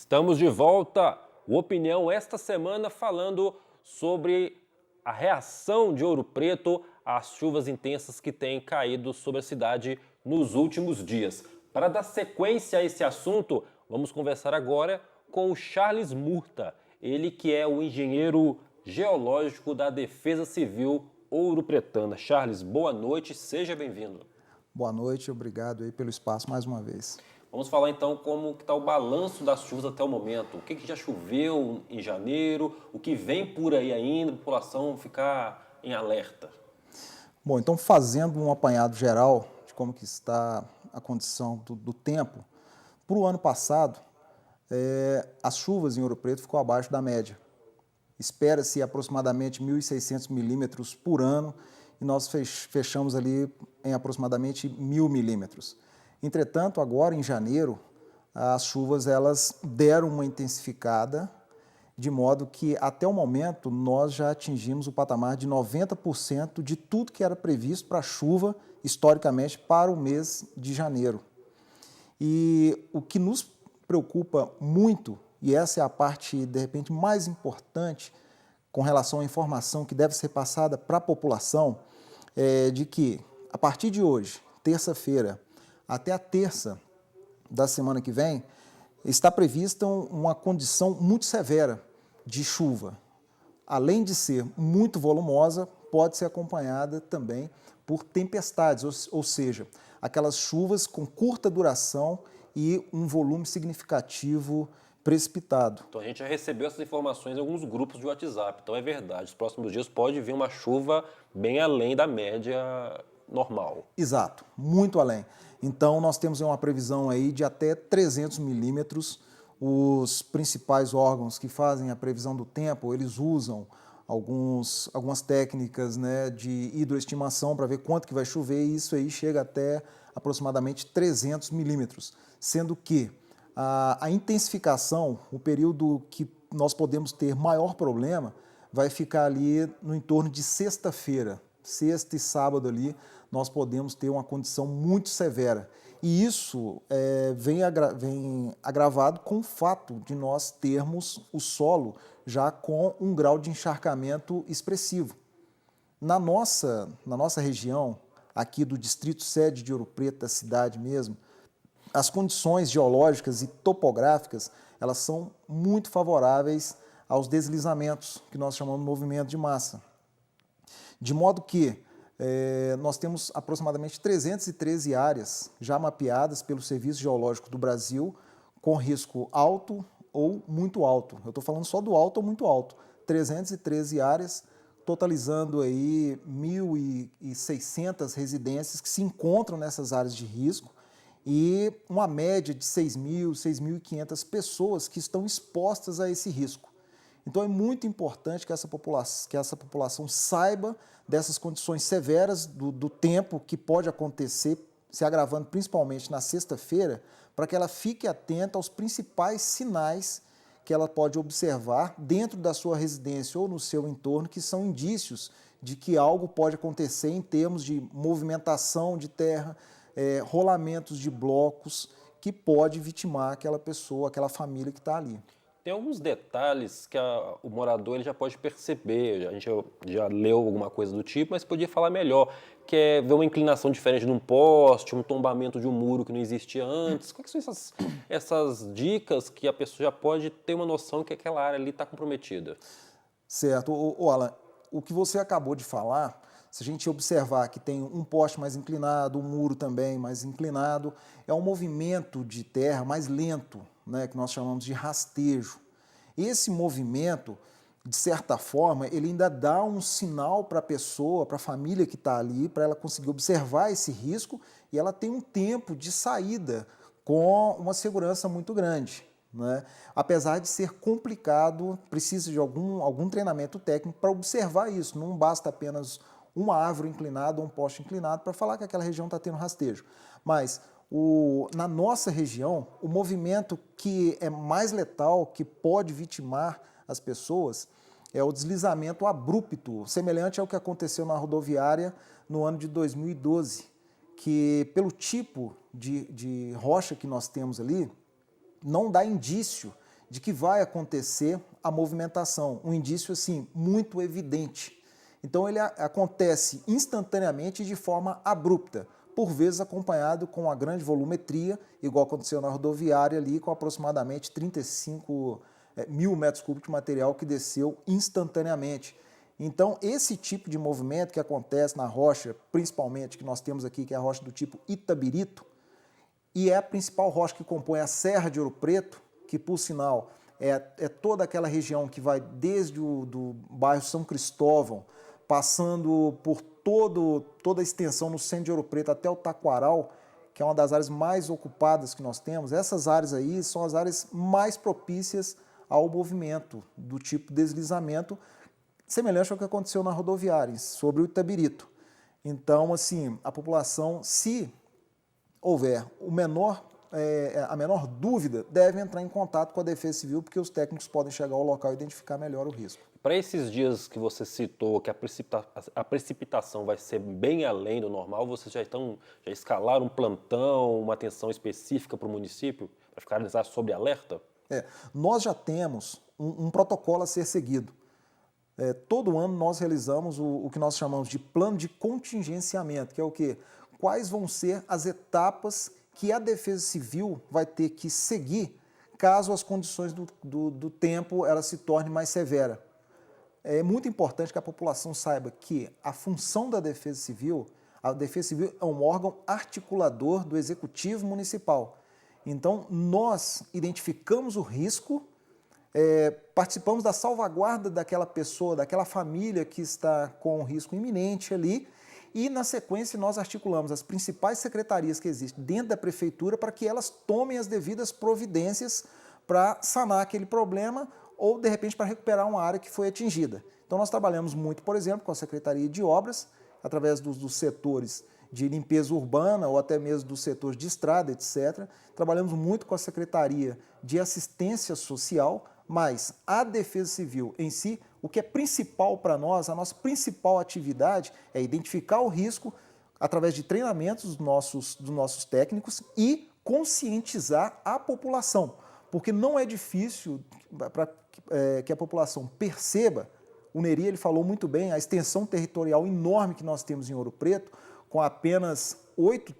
Estamos de volta. O Opinião esta semana falando sobre a reação de Ouro Preto às chuvas intensas que têm caído sobre a cidade nos últimos dias. Para dar sequência a esse assunto, vamos conversar agora com o Charles Murta, ele que é o engenheiro geológico da Defesa Civil Ouropretana. Charles, boa noite, seja bem-vindo. Boa noite, obrigado aí pelo espaço mais uma vez. Vamos falar então como está o balanço das chuvas até o momento. O que já choveu em janeiro, o que vem por aí ainda, a população ficar em alerta. Bom, então fazendo um apanhado geral de como que está a condição do tempo, para o ano passado, as chuvas em Ouro Preto ficou abaixo da média. Espera-se aproximadamente 1.600 milímetros por ano e nós fechamos ali em aproximadamente 1.000 milímetros. Entretanto, agora em janeiro, as chuvas elas deram uma intensificada, de modo que até o momento nós já atingimos o patamar de 90% de tudo que era previsto para chuva historicamente para o mês de janeiro. E o que nos preocupa muito, e essa é a parte de repente mais importante com relação à informação que deve ser passada para a população, é de que a partir de hoje, terça-feira, até a terça da semana que vem, está prevista uma condição muito severa de chuva. Além de ser muito volumosa, pode ser acompanhada também por tempestades, ou seja, aquelas chuvas com curta duração e um volume significativo precipitado. Então a gente já recebeu essas informações em alguns grupos de WhatsApp, então é verdade, os próximos dias pode vir uma chuva bem além da média normal. Exato, muito além. Então nós temos uma previsão aí de até 300 milímetros. Os principais órgãos que fazem a previsão do tempo, eles usam algumas técnicas, né, de hidroestimação para ver quanto que vai chover, e isso aí chega até aproximadamente 300 milímetros, sendo que a intensificação, o período que nós podemos ter maior problema, vai ficar ali no entorno de sexta-feira. Sexta e sábado ali, nós podemos ter uma condição muito severa. E isso vem agravado com o fato de nós termos o solo já com um grau de encharcamento expressivo. Na nossa região, aqui do distrito sede de Ouro Preto, da cidade mesmo, as condições geológicas e topográficas, elas são muito favoráveis aos deslizamentos, que nós chamamos de movimento de massa. De modo que nós temos aproximadamente 313 áreas já mapeadas pelo Serviço Geológico do Brasil com risco alto ou muito alto. Eu estou falando só do alto ou muito alto. 313 áreas, totalizando aí 1.600 residências que se encontram nessas áreas de risco e uma média de 6.000, 6.500 pessoas que estão expostas a esse risco. Então é muito importante que essa população saiba dessas condições severas do tempo que pode acontecer, se agravando principalmente na sexta-feira, para que ela fique atenta aos principais sinais que ela pode observar dentro da sua residência ou no seu entorno, que são indícios de que algo pode acontecer em termos de movimentação de terra, rolamentos de blocos, que pode vitimar aquela pessoa, aquela família que está ali. Tem alguns detalhes que o morador ele já pode perceber, a gente já leu alguma coisa do tipo, mas podia falar melhor, que é ver uma inclinação diferente de um poste, um tombamento de um muro que não existia antes. Quais são essas dicas que a pessoa já pode ter uma noção que aquela área ali está comprometida? Certo. Alan, o que você acabou de falar, se a gente observar que tem um poste mais inclinado, um muro também mais inclinado, é um movimento de terra mais lento, né, que nós chamamos de rastejo. Esse movimento, de certa forma, ele ainda dá um sinal para a pessoa, para a família que está ali, para ela conseguir observar esse risco e ela tem um tempo de saída com uma segurança muito grande, né? Apesar de ser complicado, precisa de algum treinamento técnico para observar isso. Não basta apenas uma árvore inclinada ou um poste inclinado para falar que aquela região está tendo rastejo. Mas na nossa região, o movimento que é mais letal, que pode vitimar as pessoas, é o deslizamento abrupto, semelhante ao que aconteceu na rodoviária no ano de 2012, que pelo tipo de rocha que nós temos ali, não dá indício de que vai acontecer a movimentação, um indício assim muito evidente. Então ele acontece instantaneamente de forma abrupta, por vezes acompanhado com uma grande volumetria, igual aconteceu na rodoviária ali, com aproximadamente 35 mil metros cúbicos de material que desceu instantaneamente. Então esse tipo de movimento que acontece na rocha, principalmente que nós temos aqui, que é a rocha do tipo Itabirito, e é a principal rocha que compõe a Serra de Ouro Preto, que por sinal é toda aquela região que vai desde do bairro São Cristóvão, passando por toda a extensão no centro de Ouro Preto até o Taquaral, que é uma das áreas mais ocupadas que nós temos. Essas áreas aí são as áreas mais propícias ao movimento do tipo deslizamento, semelhante ao que aconteceu na rodoviária, sobre o Itabirito. Então, assim, a população, se houver a menor dúvida, deve entrar em contato com a Defesa Civil, porque os técnicos podem chegar ao local e identificar melhor o risco. Para esses dias que você citou, que a precipitação vai ser bem além do normal, vocês já escalaram um plantão, uma atenção específica para o município, para ficar sob alerta? Nós já temos um protocolo a ser seguido. Todo ano nós realizamos o que nós chamamos de plano de contingenciamento, que é o quê? Quais vão ser as etapas que a Defesa Civil vai ter que seguir caso as condições do tempo ela se torne mais severa. É muito importante que a população saiba que a função da Defesa Civil é um órgão articulador do Executivo Municipal. Então, nós identificamos o risco, participamos da salvaguarda daquela pessoa, daquela família que está com um risco iminente ali, e, na sequência, nós articulamos as principais secretarias que existem dentro da Prefeitura para que elas tomem as devidas providências para sanar aquele problema ou, de repente, para recuperar uma área que foi atingida. Então, nós trabalhamos muito, por exemplo, com a Secretaria de Obras, através dos setores de limpeza urbana ou até mesmo dos setores de estrada, etc. Trabalhamos muito com a Secretaria de Assistência Social, mas a Defesa Civil em si, o que é principal para nós, a nossa principal atividade é identificar o risco através de treinamentos dos nossos técnicos e conscientizar a população, porque não é difícil para que a população perceba. O Neri ele falou muito bem, a extensão territorial enorme que nós temos em Ouro Preto, com apenas 8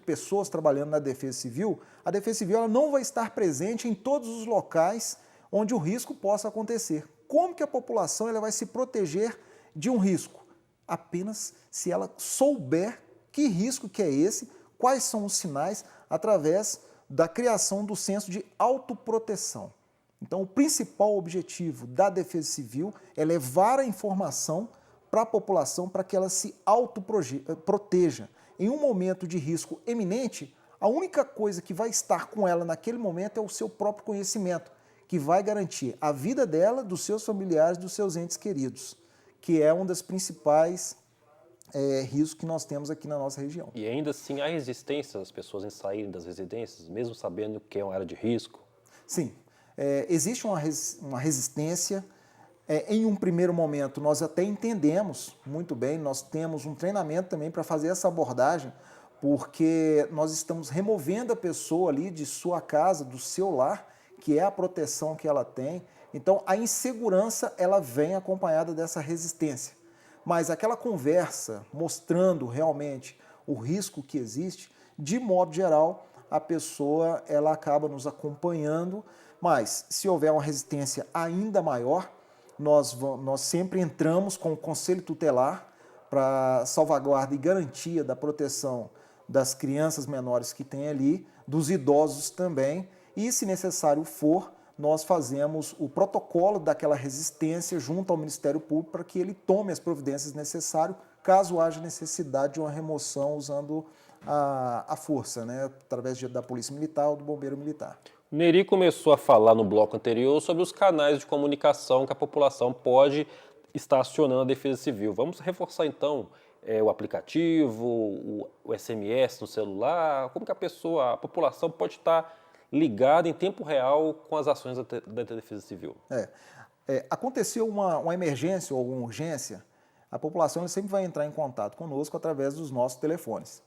pessoas trabalhando na Defesa Civil, a Defesa Civil ela não vai estar presente em todos os locais onde o risco possa acontecer. Como que a população ela vai se proteger de um risco? Apenas se ela souber que risco que é esse, quais são os sinais, através da criação do senso de autoproteção. Então, o principal objetivo da Defesa Civil é levar a informação para a população para que ela se autoproteja. Em um momento de risco eminente, a única coisa que vai estar com ela naquele momento é o seu próprio conhecimento, que vai garantir a vida dela, dos seus familiares, dos seus entes queridos, que é um dos principais riscos que nós temos aqui na nossa região. E ainda assim há resistência das pessoas em saírem das residências, mesmo sabendo que é uma área de risco? Sim, existe uma resistência. Em um primeiro momento, nós até entendemos muito bem, nós temos um treinamento também para fazer essa abordagem, porque nós estamos removendo a pessoa ali de sua casa, do seu lar, que é a proteção que ela tem. Então, a insegurança, ela vem acompanhada dessa resistência. Mas aquela conversa mostrando realmente o risco que existe, de modo geral, a pessoa ela acaba nos acompanhando, mas se houver uma resistência ainda maior, nós sempre entramos com o Conselho Tutelar para salvaguarda e garantia da proteção das crianças menores que tem ali, dos idosos também, e se necessário for, nós fazemos o protocolo daquela resistência junto ao Ministério Público para que ele tome as providências necessárias, caso haja necessidade de uma remoção usando a força, né, através da Polícia Militar ou do Bombeiro Militar. Neri começou a falar no bloco anterior sobre os canais de comunicação que a população pode estar acionando a Defesa Civil. Vamos reforçar então o aplicativo, o SMS no celular, como que a população pode estar ligada em tempo real com as ações da Defesa Civil. Aconteceu uma emergência ou alguma urgência, a população sempre vai entrar em contato conosco através dos nossos telefones,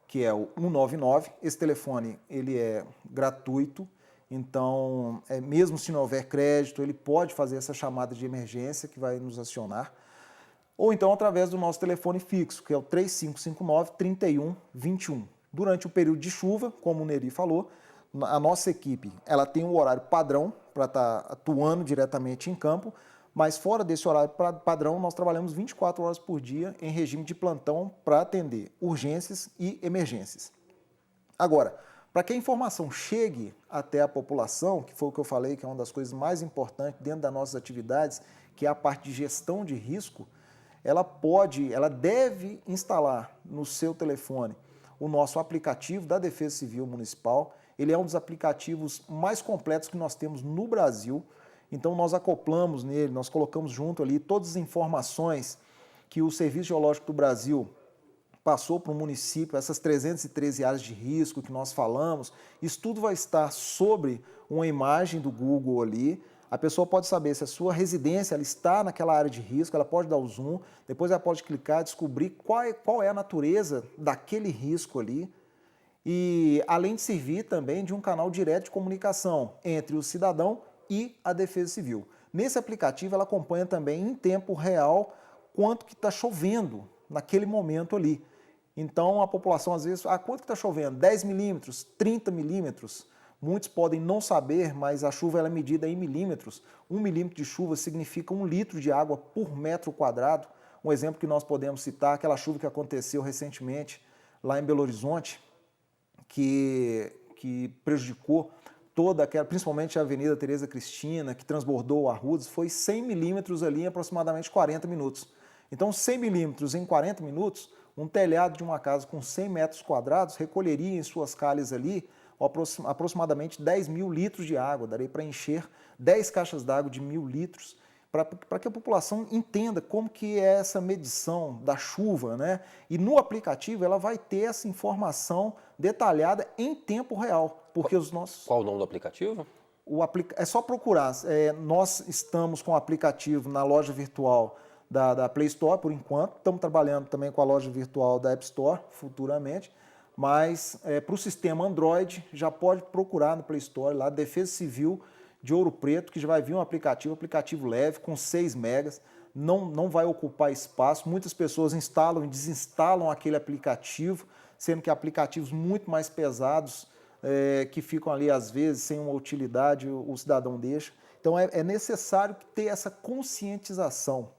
que é o 199. Esse telefone ele é gratuito Então, mesmo se não houver crédito, ele pode fazer essa chamada de emergência que vai nos acionar. Ou então através do nosso telefone fixo, que é o 3559-3121. Durante o período de chuva, como o Neri falou, a nossa equipe ela tem um horário padrão para estar atuando diretamente em campo, mas fora desse horário padrão, nós trabalhamos 24 horas por dia em regime de plantão para atender urgências e emergências. Agora, para que a informação chegue até a população, que foi o que eu falei, que é uma das coisas mais importantes dentro das nossas atividades, que é a parte de gestão de risco, ela deve instalar no seu telefone o nosso aplicativo da Defesa Civil Municipal. Ele é um dos aplicativos mais completos que nós temos no Brasil. Então nós acoplamos nele, nós colocamos junto ali todas as informações que o Serviço Geológico do Brasil passou para o município, essas 313 áreas de risco que nós falamos. Isso tudo vai estar sobre uma imagem do Google ali. A pessoa pode saber se a sua residência ela está naquela área de risco, ela pode dar o zoom, depois ela pode clicar, descobrir qual é a natureza daquele risco ali. E além de servir também de um canal direto de comunicação entre o cidadão e a Defesa Civil. Nesse aplicativo ela acompanha também em tempo real quanto que está chovendo naquele momento ali. Então a população às vezes, quanto que está chovendo? 10 milímetros, 30 milímetros? Muitos podem não saber, mas a chuva ela é medida em milímetros. 1 milímetro de chuva significa 1 litro de água por metro quadrado. Um exemplo que nós podemos citar, aquela chuva que aconteceu recentemente lá em Belo Horizonte, que prejudicou toda aquela, principalmente a Avenida Tereza Cristina, que transbordou o Arrudas, foi 100 milímetros ali em aproximadamente 40 minutos. Então 100 milímetros em 40 minutos, um telhado de uma casa com 100 metros quadrados recolheria em suas calhas ali aproximadamente 10 mil litros de água, daria para encher 10 caixas d'água de 1.000 litros, para que a população entenda como que é essa medição da chuva, né? E no aplicativo ela vai ter essa informação detalhada em tempo real, porque os nossos... Qual o nome do aplicativo? É só procurar, nós estamos com o aplicativo na loja virtual da Play Store por enquanto, estamos trabalhando também com a loja virtual da App Store futuramente, mas para o sistema Android já pode procurar no Play Store lá, Defesa Civil de Ouro Preto, que já vai vir um aplicativo leve, com 6 megas, não vai ocupar espaço. Muitas pessoas instalam e desinstalam aquele aplicativo, sendo que aplicativos muito mais pesados, que ficam ali às vezes sem uma utilidade, o cidadão deixa. Então é necessário ter essa conscientização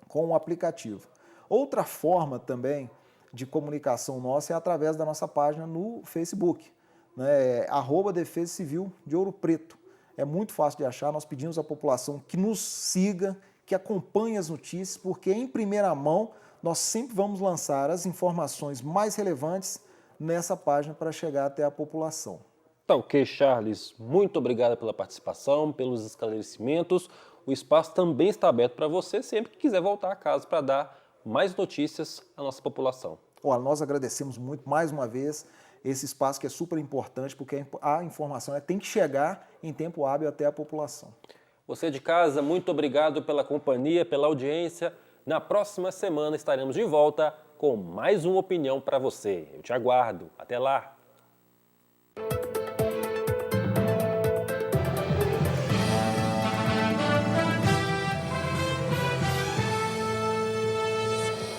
com o aplicativo. Outra forma também de comunicação nossa é através da nossa página no Facebook, né? @Defesa Civil de Ouro Preto. É muito fácil de achar, nós pedimos à população que nos siga, que acompanhe as notícias, porque em primeira mão nós sempre vamos lançar as informações mais relevantes nessa página para chegar até a população. Tá ok, Charles. Muito obrigado pela participação, pelos esclarecimentos. O espaço também está aberto para você sempre que quiser voltar a casa para dar mais notícias à nossa população. Olha, nós agradecemos muito mais uma vez esse espaço que é super importante, porque a informação tem que chegar em tempo hábil até a população. Você de casa, muito obrigado pela companhia, pela audiência. Na próxima semana estaremos de volta com mais uma opinião para você. Eu te aguardo. Até lá!